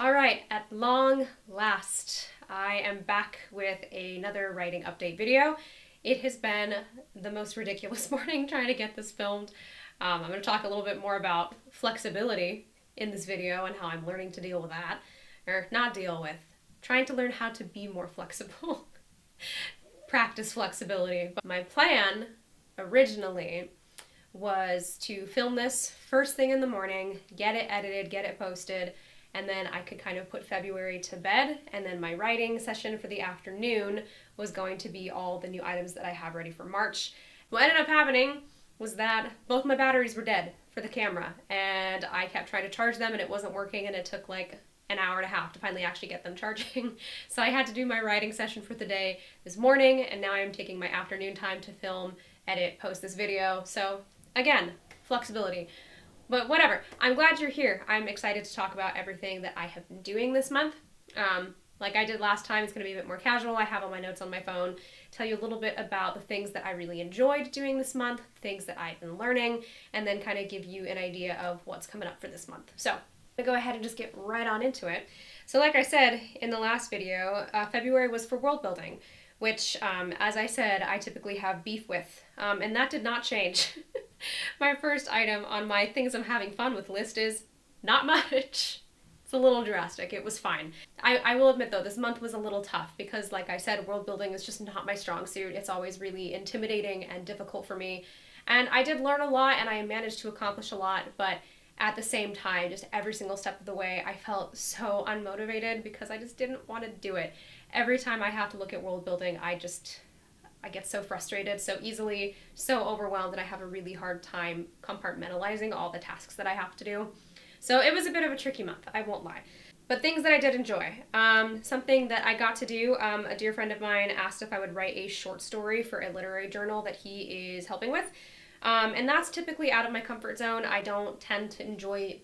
All right, at long last, I am back with another writing update video. It has been the most ridiculous morning trying to get this filmed. I'm going to talk a little bit more about flexibility in this video and how I'm learning to deal with that. Or not deal with, trying to learn how to be more flexible. Practice flexibility. But my plan originally was to film this first thing in the morning, get it edited, get it posted, and then I could kind of put February to bed, and then my writing session for the afternoon was going to be all the new items that I have ready for March. What ended up happening was that both my batteries were dead for the camera, and I kept trying to charge them and it wasn't working, and it took like an hour and a half to finally actually get them charging. So I had to do my writing session for the day this morning, and now I'm taking my afternoon time to film, edit, post this video. So again, flexibility. But whatever, I'm glad you're here. I'm excited to talk about everything that I have been doing this month. Like I did last time, it's going to be a bit more casual. I have all my notes on my phone, tell you a little bit about the things that I really enjoyed doing this month, things that I've been learning, and then kind of give you an idea of what's coming up for this month. So I'm going to go ahead and just get right on into it. So like I said in the last video, February was for world building, which, as I said, I typically have beef with, and that did not change. My first item on my things I'm having fun with list is not much. It's a little drastic. It was fine. I will admit though, this month was a little tough because like I said, world building is just not my strong suit. It's always really intimidating and difficult for me. And I did learn a lot and I managed to accomplish a lot, but at the same time, just every single step of the way, I felt so unmotivated because I just didn't want to do it. Every time I have to look at world building, I get so frustrated so easily, so overwhelmed, that I have a really hard time compartmentalizing all the tasks that I have to do. So it was a bit of a tricky month, I won't lie. But things that I did enjoy. Something that I got to do, a dear friend of mine asked if I would write a short story for a literary journal that he is helping with. And that's typically out of my comfort zone. I don't tend to enjoy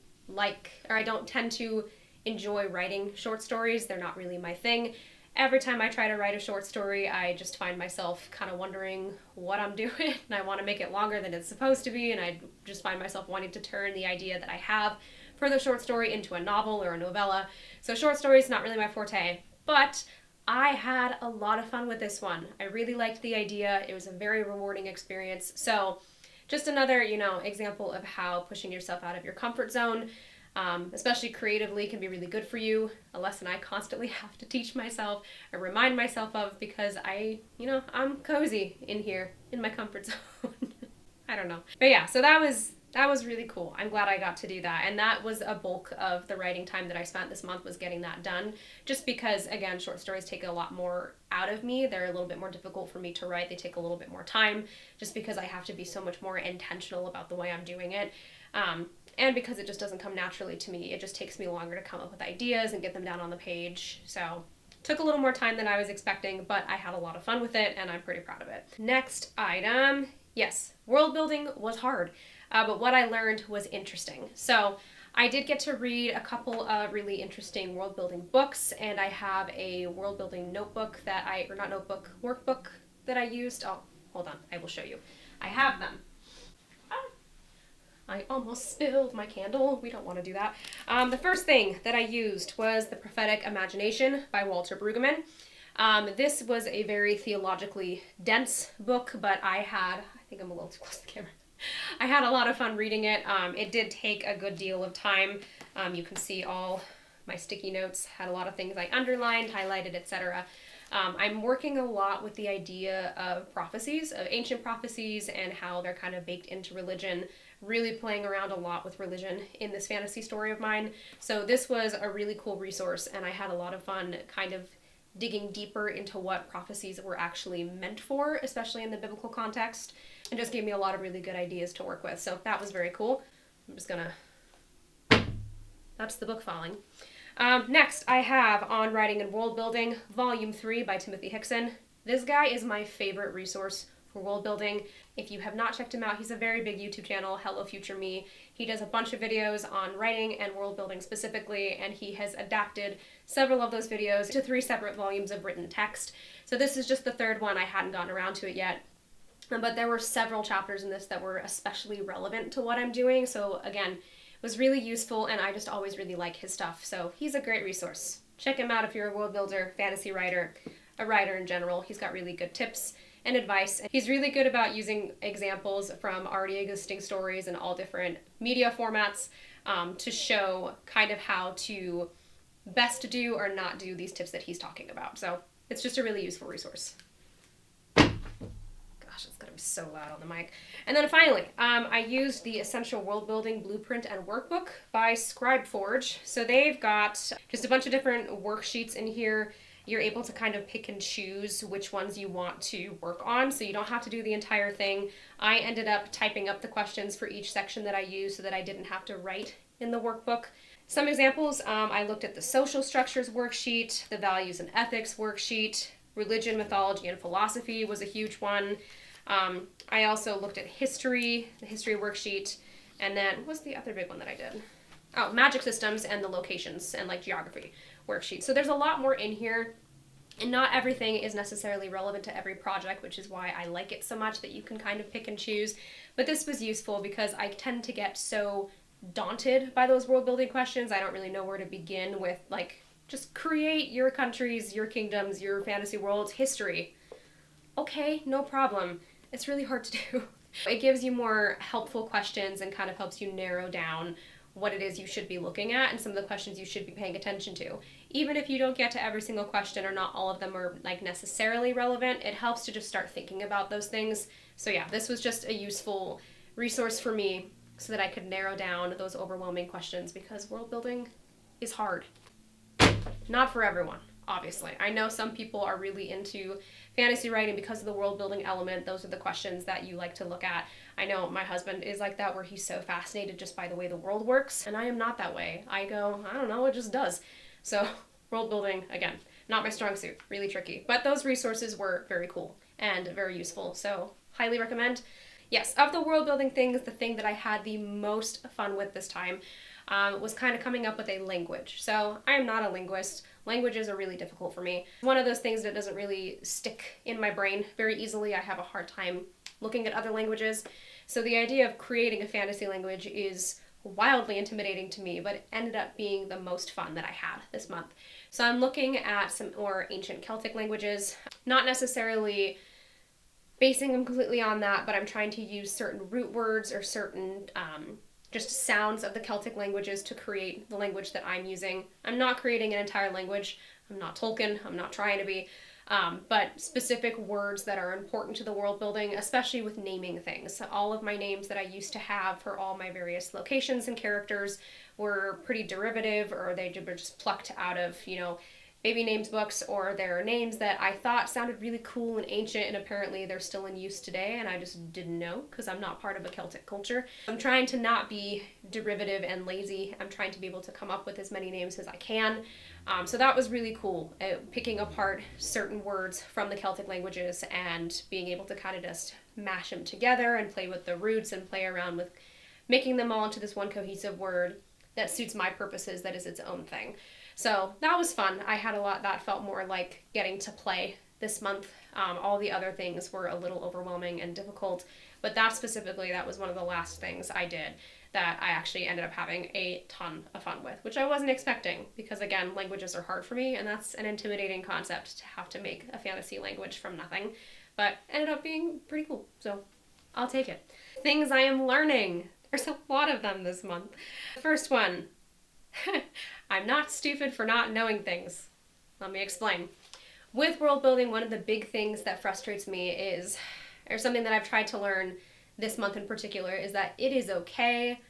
writing short stories. They're not really my thing. Every time I try to write a short story, I just find myself kind of wondering what I'm doing, and I want to make it longer than it's supposed to be, and I just find myself wanting to turn the idea that I have for the short story into a novel or a novella. So short stories, not really my forte, but I had a lot of fun with this one. I really liked the idea. It was a very rewarding experience. So just another, example of how pushing yourself out of your comfort zone, especially creatively, can be really good for you. A lesson I constantly have to teach myself or remind myself of because I'm cozy in here in my comfort zone. I don't know. But yeah, so that was really cool. I'm glad I got to do that. And that was a bulk of the writing time that I spent this month, was getting that done. Just because, again, short stories take a lot more out of me. They're a little bit more difficult for me to write. They take a little bit more time just because I have to be so much more intentional about the way I'm doing it. And because it just doesn't come naturally to me, it just takes me longer to come up with ideas and get them down on the page. So took a little more time than I was expecting, but I had a lot of fun with it and I'm pretty proud of it. Next item, yes, world building was hard, but what I learned was interesting. So I did get to read a couple of really interesting world building books, and I have a world building workbook that I used. Oh, hold on, I will show you. I have them. I almost spilled my candle. We don't want to do that. The first thing that I used was The Prophetic Imagination by Walter Brueggemann. This was a very theologically dense book, but I think I'm a little too close to the camera. I had a lot of fun reading it. It did take a good deal of time. You can see all my sticky notes, had a lot of things I underlined, highlighted, etc. I'm working a lot with the idea of prophecies, of ancient prophecies, and how they're kind of baked into religion, really playing around a lot with religion in this fantasy story of mine. So this was a really cool resource, and I had a lot of fun kind of digging deeper into what prophecies were actually meant for, especially in the biblical context, and just gave me a lot of really good ideas to work with. So that was very cool. That's the book falling. Next, I have On Writing and World Building, Volume 3 by Timothy Hickson. This guy is my favorite resource for world building. If you have not checked him out, he's a very big YouTube channel, Hello Future Me. He does a bunch of videos on writing and world building specifically, and he has adapted several of those videos to 3 separate volumes of written text. So this is just the third one. I hadn't gotten around to it yet. But there were several chapters in this that were especially relevant to what I'm doing. So again, was really useful, and I just always really like his stuff. So he's a great resource. Check him out if you're a world builder, fantasy writer, a writer in general. He's got really good tips and advice. He's really good about using examples from already existing stories in all different media formats to show kind of how to best do or not do these tips that he's talking about. So it's just a really useful resource. Gosh, it's gonna be so loud on the mic. And then finally, I used the Essential World Building Blueprint and Workbook by ScribeForge. So they've got just a bunch of different worksheets in here. You're able to kind of pick and choose which ones you want to work on, so you don't have to do the entire thing. I ended up typing up the questions for each section that I used so that I didn't have to write in the workbook. Some examples, I looked at the social structures worksheet, the values and ethics worksheet, religion, mythology, and philosophy was a huge one. I also looked at history, the history worksheet, and then what's the other big one that I did? Oh, magic systems and the locations and like geography worksheet. So there's a lot more in here, and not everything is necessarily relevant to every project, which is why I like it so much that you can kind of pick and choose. But this was useful because I tend to get so daunted by those world building questions. I don't really know where to begin with, like, just create your countries, your kingdoms, your fantasy world's history. Okay, no problem. It's really hard to do. It gives you more helpful questions and kind of helps you narrow down what it is you should be looking at and some of the questions you should be paying attention to. Even if you don't get to every single question or not all of them are like necessarily relevant, it helps to just start thinking about those things. So yeah, this was just a useful resource for me so that I could narrow down those overwhelming questions, because world building is hard. Not for everyone, obviously. I know some people are really into fantasy writing because of the world building element. Those are the questions that you like to look at. I know my husband is like that, where he's so fascinated just by the way the world works, and I am not that way. I go, I don't know, it just does. So world building, again, not my strong suit, really tricky. But those resources were very cool and very useful, so highly recommend. Yes, of the world building things, the thing that I had the most fun with this time was kind of coming up with a language. So I am not a linguist. Languages are really difficult for me. One of those things that doesn't really stick in my brain very easily. I have a hard time looking at other languages. So the idea of creating a fantasy language is wildly intimidating to me, but it ended up being the most fun that I had this month. So I'm looking at some more ancient Celtic languages, not necessarily basing them completely on that, but I'm trying to use certain root words or certain just sounds of the Celtic languages to create the language that I'm using. I'm not creating an entire language. I'm not Tolkien. I'm not trying to be. But specific words that are important to the world building, especially with naming things. So all of my names that I used to have for all my various locations and characters were pretty derivative, or they were just plucked out of, baby names books, or they're names that I thought sounded really cool and ancient, and apparently they're still in use today, and I just didn't know because I'm not part of a Celtic culture. I'm trying to not be derivative and lazy. I'm trying to be able to come up with as many names as I can. So that was really cool, picking apart certain words from the Celtic languages and being able to kind of just mash them together and play with the roots and play around with making them all into this one cohesive word that suits my purposes, that is its own thing. So that was fun. I had a lot that felt more like getting to play this month. All the other things were a little overwhelming and difficult, but that specifically, that was one of the last things I did that I actually ended up having a ton of fun with, which I wasn't expecting, because again, languages are hard for me, and that's an intimidating concept to have to make a fantasy language from nothing, but ended up being pretty cool, so I'll take it. Things I am learning. There's a lot of them this month. First one, I'm not stupid for not knowing things. Let me explain. With world building, one of the big things that frustrates me is, or something that I've tried to learn this month in particular, is that it is okay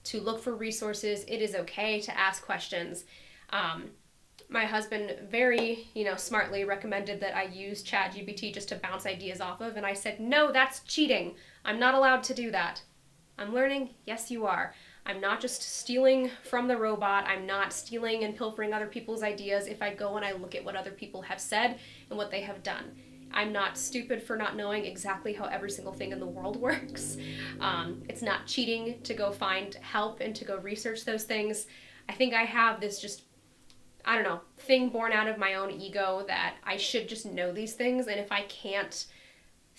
to look for resources. It is okay to ask questions. My husband very, smartly recommended that I use ChatGPT just to bounce ideas off of, and I said, no, that's cheating. I'm not allowed to do that. I'm learning, yes you are. I'm not just stealing from the robot. I'm not stealing and pilfering other people's ideas if I go and I look at what other people have said and what they have done. I'm not stupid for not knowing exactly how every single thing in the world works. It's not cheating to go find help and to go research those things. I think I have this just, thing born out of my own ego that I should just know these things, and if I can't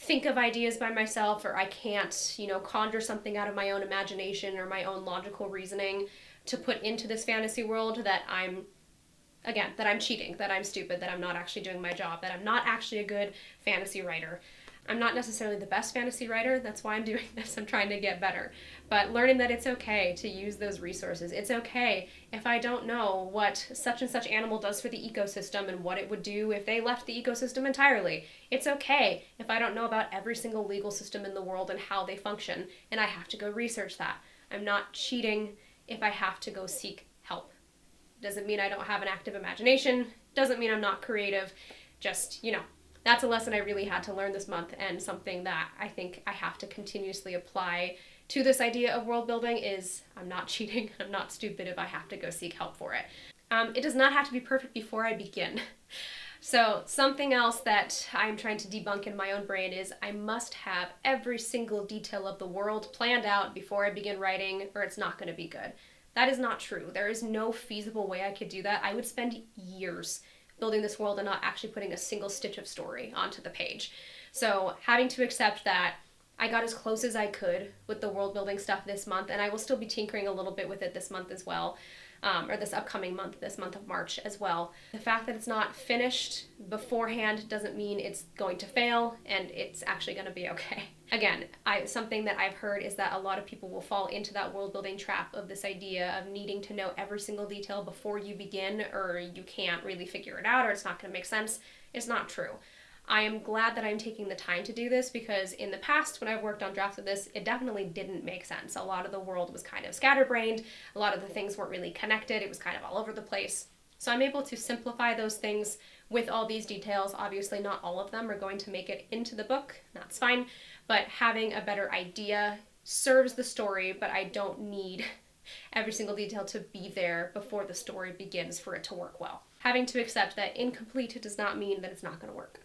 think of ideas by myself, or I can't, conjure something out of my own imagination or my own logical reasoning to put into this fantasy world, that I'm cheating, that I'm stupid, that I'm not actually doing my job, that I'm not actually a good fantasy writer. I'm not necessarily the best fantasy writer. That's why I'm doing this. I'm trying to get better. But learning that it's okay to use those resources. It's okay if I don't know what such and such animal does for the ecosystem and what it would do if they left the ecosystem entirely. It's okay if I don't know about every single legal system in the world and how they function, and I have to go research that. I'm not cheating if I have to go seek help. Doesn't mean I don't have an active imagination. Doesn't mean I'm not creative. Just, that's a lesson I really had to learn this month, and something that I think I have to continuously apply to this idea of world building is I'm not cheating. I'm not stupid if I have to go seek help for it. It does not have to be perfect before I begin. So something else that I'm trying to debunk in my own brain is I must have every single detail of the world planned out before I begin writing, or it's not going to be good. That is not true. There is no feasible way I could do that. I would spend years building this world and not actually putting a single stitch of story onto the page. So having to accept that I got as close as I could with the world building stuff this month, and I will still be tinkering a little bit with it this month as well, or this upcoming month, this month of March as well. The fact that it's not finished beforehand doesn't mean it's going to fail, and it's actually going to be okay. Again, something that I've heard is that a lot of people will fall into that world building trap of this idea of needing to know every single detail before you begin, or you can't really figure it out, or it's not going to make sense. It's not true. I am glad that I'm taking the time to do this, because in the past, when I've worked on drafts of this, it definitely didn't make sense. A lot of the world was kind of scatterbrained. A lot of the things weren't really connected. It was kind of all over the place. So I'm able to simplify those things with all these details. Obviously, not all of them are going to make it into the book. That's fine. But having a better idea serves the story, but I don't need every single detail to be there before the story begins for it to work well. Having to accept that incomplete does not mean that it's not going to work.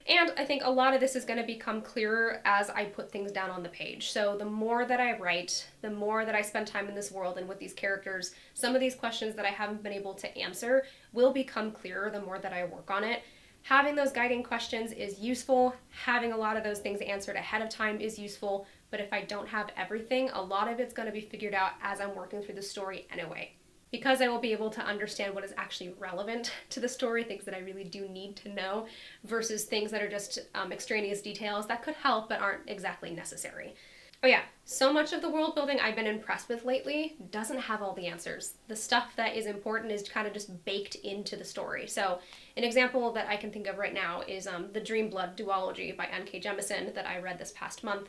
And I think a lot of this is going to become clearer as I put things down on the page. So the more that I write, the more that I spend time in this world and with these characters, some of these questions that I haven't been able to answer will become clearer the more that I work on it. Having those guiding questions is useful. Having a lot of those things answered ahead of time is useful. But if I don't have everything, a lot of it's going to be figured out as I'm working through the story anyway. Because I will be able to understand what is actually relevant to the story, things that I really do need to know, versus things that are just extraneous details that could help but aren't exactly necessary. Oh yeah, so much of the world building I've been impressed with lately doesn't have all the answers. The stuff that is important is kind of just baked into the story. So an example that I can think of right now is the Dream Blood duology by N.K. Jemisin that I read this past month.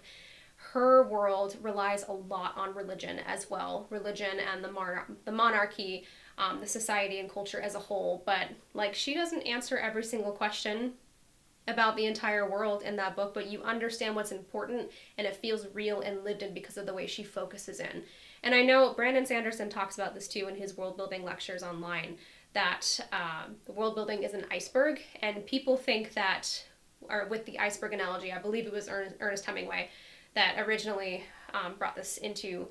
Her world relies a lot on religion as well. Religion and the monarchy, the society and culture as a whole. But she doesn't answer every single question about the entire world in that book, but you understand what's important and it feels real and lived in because of the way she focuses in. And I know Brandon Sanderson talks about this too in his world building lectures online, that the world building is an iceberg, and people think that, or with the iceberg analogy, I believe it was Ernest Hemingway that originally brought this into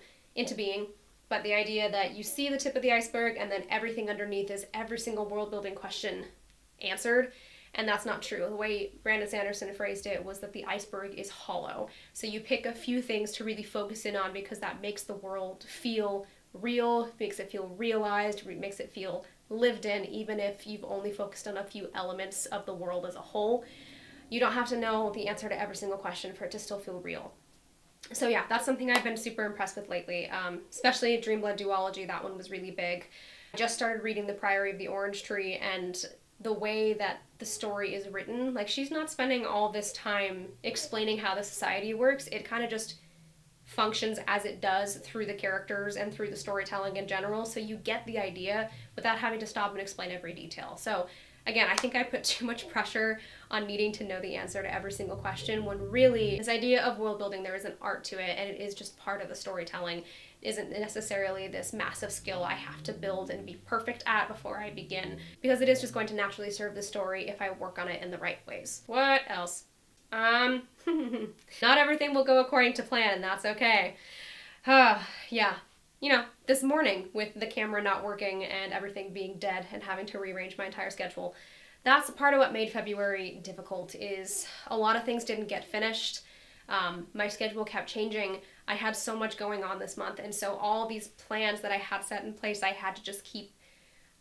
being. But the idea that you see the tip of the iceberg and then everything underneath is every single world building question answered. And that's not true. The way Brandon Sanderson phrased it was that the iceberg is hollow. So you pick a few things to really focus in on because that makes the world feel real, makes it feel realized, makes it feel lived in, even if you've only focused on a few elements of the world as a whole. You don't have to know the answer to every single question for it to still feel real. So yeah, that's something I've been super impressed with lately, especially Dream Blood duology. That one was really big. I just started reading The Priory of the Orange Tree, and the way that the story is written, she's not spending all this time explaining how the society works. It kind of just functions as it does through the characters and through the storytelling in general, so you get the idea without having to stop and explain every detail. So again, I think I put too much pressure on needing to know the answer to every single question, when really this idea of world building, there is an art to it, and it is just part of the storytelling. It isn't necessarily this massive skill I have to build and be perfect at before I begin, because it is just going to naturally serve the story if I work on it in the right ways. What else? Not everything will go according to plan, and that's okay. Yeah. This morning with the camera not working and everything being dead and having to rearrange my entire schedule, That's part of what made February difficult, is a lot of things didn't get finished. My schedule kept changing. I had so much going on this month, and so all these plans that I had set in place, I had to just keep,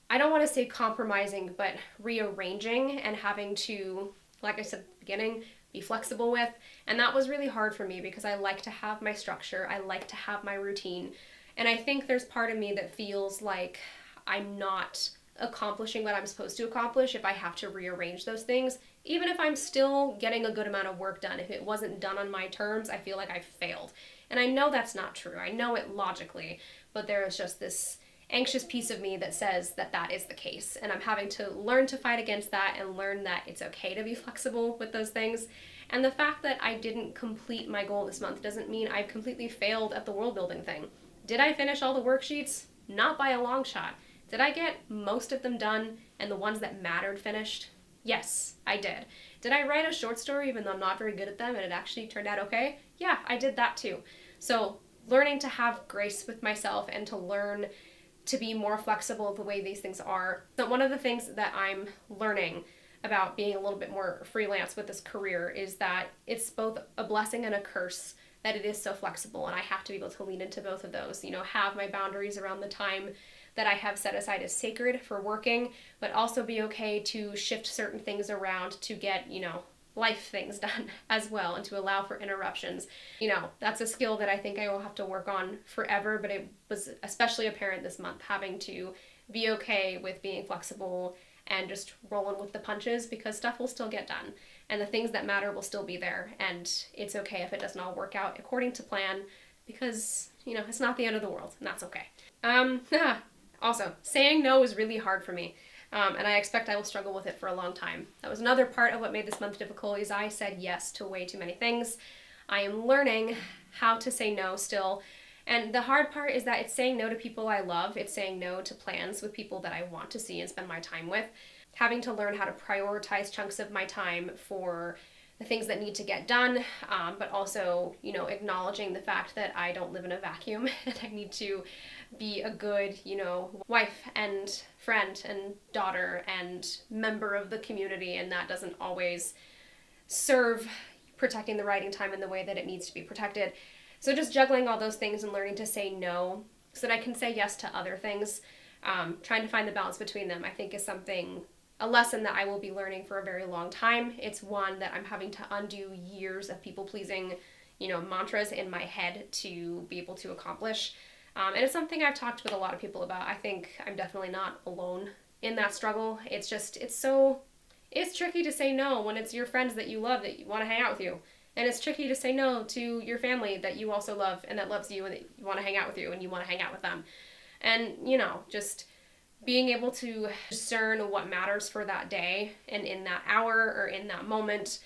I don't want to say compromising, but rearranging and having to, like I said at the beginning, be flexible with. And that was really hard for me because I like to have my structure, I like to have my routine. And I think there's part of me that feels like I'm not accomplishing what I'm supposed to accomplish if I have to rearrange those things. Even if I'm still getting a good amount of work done, if it wasn't done on my terms, I feel like I failed. And I know that's not true. I know it logically, but there is just this anxious piece of me that says that that is the case. And I'm having to learn to fight against that and learn that it's okay to be flexible with those things. And the fact that I didn't complete my goal this month doesn't mean I've completely failed at the world building thing. Did I finish all the worksheets? Not by a long shot. Did I get most of them done and the ones that mattered finished? Yes, I did. Did I write a short story even though I'm not very good at them and it actually turned out okay? Yeah, I did that too. So learning to have grace with myself and to learn to be more flexible the way these things are. So one of the things that I'm learning about being a little bit more freelance with this career is that it's both a blessing and a curse that it is so flexible, and I have to be able to lean into both of those. Have my boundaries around the time that I have set aside as sacred for working, but also be okay to shift certain things around to get, life things done as well, and to allow for interruptions. That's a skill that I think I will have to work on forever, but it was especially apparent this month, having to be okay with being flexible and just rolling with the punches, because stuff will still get done and the things that matter will still be there, and it's okay if it doesn't all work out according to plan, because it's not the end of the world, and that's okay. Also, saying no is really hard for me. And I expect I will struggle with it for a long time. That was another part of what made this month difficult, is I said yes to way too many things. I am learning how to say no still. And the hard part is that it's saying no to people I love. It's saying no to plans with people that I want to see and spend my time with. Having to learn how to prioritize chunks of my time for the things that need to get done, but also, acknowledging the fact that I don't live in a vacuum and I need to be a good, wife and friend and daughter and member of the community, and that doesn't always serve protecting the writing time in the way that it needs to be protected. So just juggling all those things and learning to say no so that I can say yes to other things, trying to find the balance between them, I think is a lesson that I will be learning for a very long time. It's one that I'm having to undo years of people-pleasing, mantras in my head to be able to accomplish. And it's something I've talked with a lot of people about. I think I'm definitely not alone in that struggle. It's tricky to say no when it's your friends that you love that you want to hang out with you. And it's tricky to say no to your family that you also love and that loves you and that you want to hang out with you and you want to hang out with them. And, just being able to discern what matters for that day and in that hour or in that moment,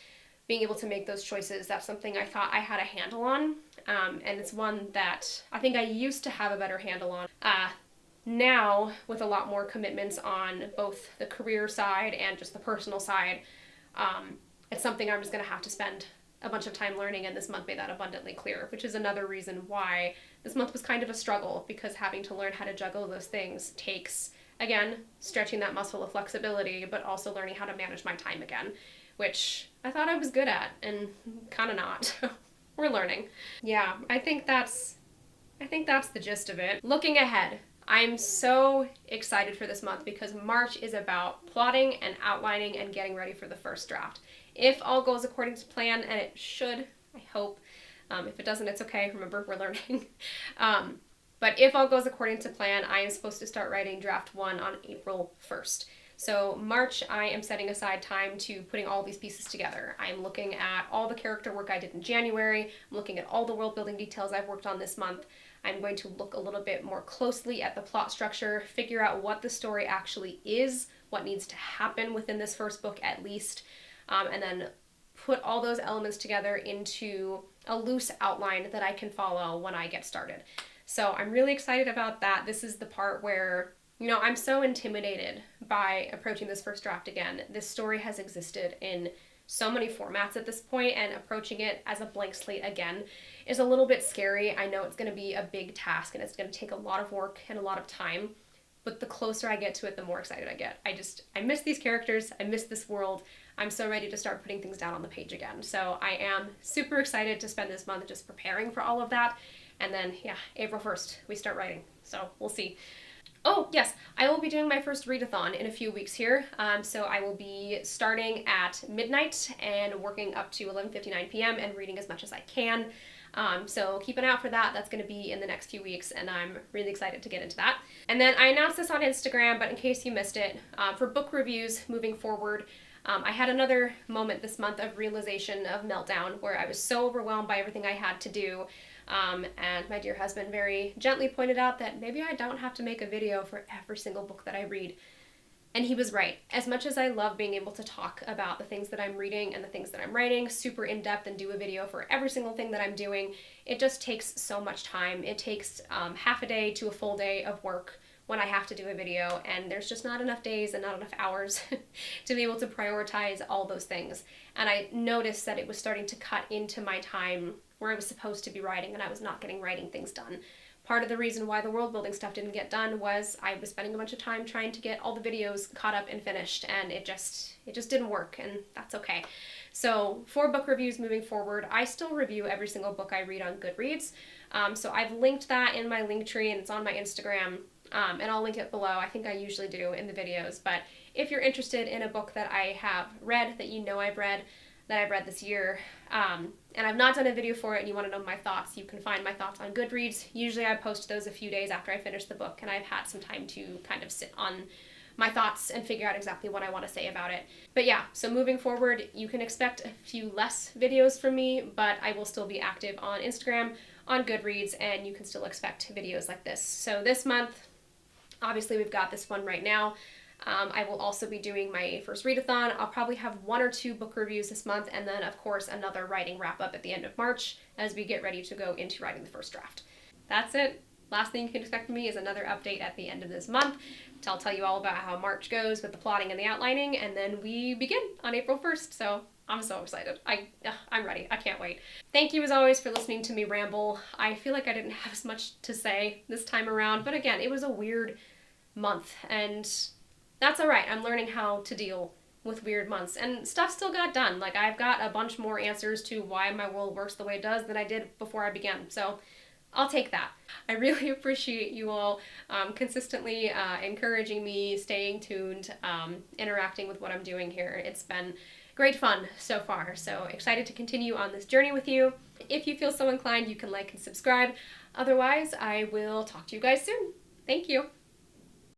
being able to make those choices, that's something I thought I had a handle on. And it's one that I think I used to have a better handle on. Now, with a lot more commitments on both the career side and just the personal side, it's something I'm just going to have to spend a bunch of time learning, and this month made that abundantly clear, which is another reason why this month was kind of a struggle, because having to learn how to juggle those things takes, again, stretching that muscle of flexibility, but also learning how to manage my time again, which I thought I was good at and kind of not. We're learning. Yeah, I think that's the gist of it. Looking ahead, I'm so excited for this month because March is about plotting and outlining and getting ready for the first draft. If all goes according to plan, and it should, I hope. If it doesn't, it's okay. Remember, we're learning. But if all goes according to plan, I am supposed to start writing draft 1 on April 1st. So March, I am setting aside time to putting all these pieces together. I'm looking at all the character work I did in January. I'm looking at all the world building details I've worked on this month. I'm going to look a little bit more closely at the plot structure, figure out what the story actually is, what needs to happen within this first book at least, and then put all those elements together into a loose outline that I can follow when I get started. So I'm really excited about that. This is the part where, I'm so intimidated by approaching this first draft again. This story has existed in so many formats at this point, and approaching it as a blank slate again is a little bit scary. I know it's going to be a big task and it's going to take a lot of work and a lot of time, but the closer I get to it, the more excited I get. I miss these characters, I miss this world. I'm so ready to start putting things down on the page again. So I am super excited to spend this month just preparing for all of that. And then, yeah, April 1st, we start writing. So we'll see. Oh, yes, I will be doing my first readathon in a few weeks here. So I will be starting at midnight and working up to 11:59 p.m. and reading as much as I can. So keep an eye out for that. That's going to be in the next few weeks, and I'm really excited to get into that. And then I announced this on Instagram, but in case you missed it, for book reviews moving forward, I had another moment this month of realization, of meltdown, where I was so overwhelmed by everything I had to do. And my dear husband very gently pointed out that maybe I don't have to make a video for every single book that I read. And he was right. As much as I love being able to talk about the things that I'm reading and the things that I'm writing super in depth and do a video for every single thing that I'm doing, it just takes so much time. It takes half a day to a full day of work when I have to do a video, and there's just not enough days and not enough hours to be able to prioritize all those things. And I noticed that it was starting to cut into my time where I was supposed to be writing, and I was not getting writing things done. Part of the reason why the world building stuff didn't get done was I was spending a bunch of time trying to get all the videos caught up and finished, and it just didn't work, and that's okay. So for book reviews moving forward, I still review every single book I read on Goodreads. So I've linked that in my link tree, and it's on my Instagram. And I'll link it below. I think I usually do in the videos. But if you're interested in a book that I have read, that you know I've read, that I've read this year, and I've not done a video for it and you want to know my thoughts, you can find my thoughts on Goodreads. Usually I post those a few days after I finish the book, and I've had some time to kind of sit on my thoughts and figure out exactly what I want to say about it. But yeah, so moving forward, you can expect a few less videos from me, but I will still be active on Instagram, on Goodreads, and you can still expect videos like this. So this month, obviously we've got this one right now. I will also be doing my first readathon. I'll probably have 1 or 2 book reviews this month, and then of course another writing wrap up at the end of March as we get ready to go into writing the first draft. That's it. Last thing you can expect from me is another update at the end of this month. I'll tell you all about how March goes with the plotting and the outlining, and then we begin on April 1st. So I'm so excited. I'm ready. I can't wait. Thank you as always for listening to me ramble. I feel like I didn't have as much to say this time around, but again, it was a weird month, and that's all right. I'm learning how to deal with weird months, and stuff still got done. Like, I've got a bunch more answers to why my world works the way it does than I did before I began, so I'll take that. I really appreciate you all consistently encouraging me, staying tuned, interacting with what I'm doing here. It's been great fun so far, so excited to continue on this journey with you. If you feel so inclined, you can like and subscribe. Otherwise, I will talk to you guys soon. Thank you.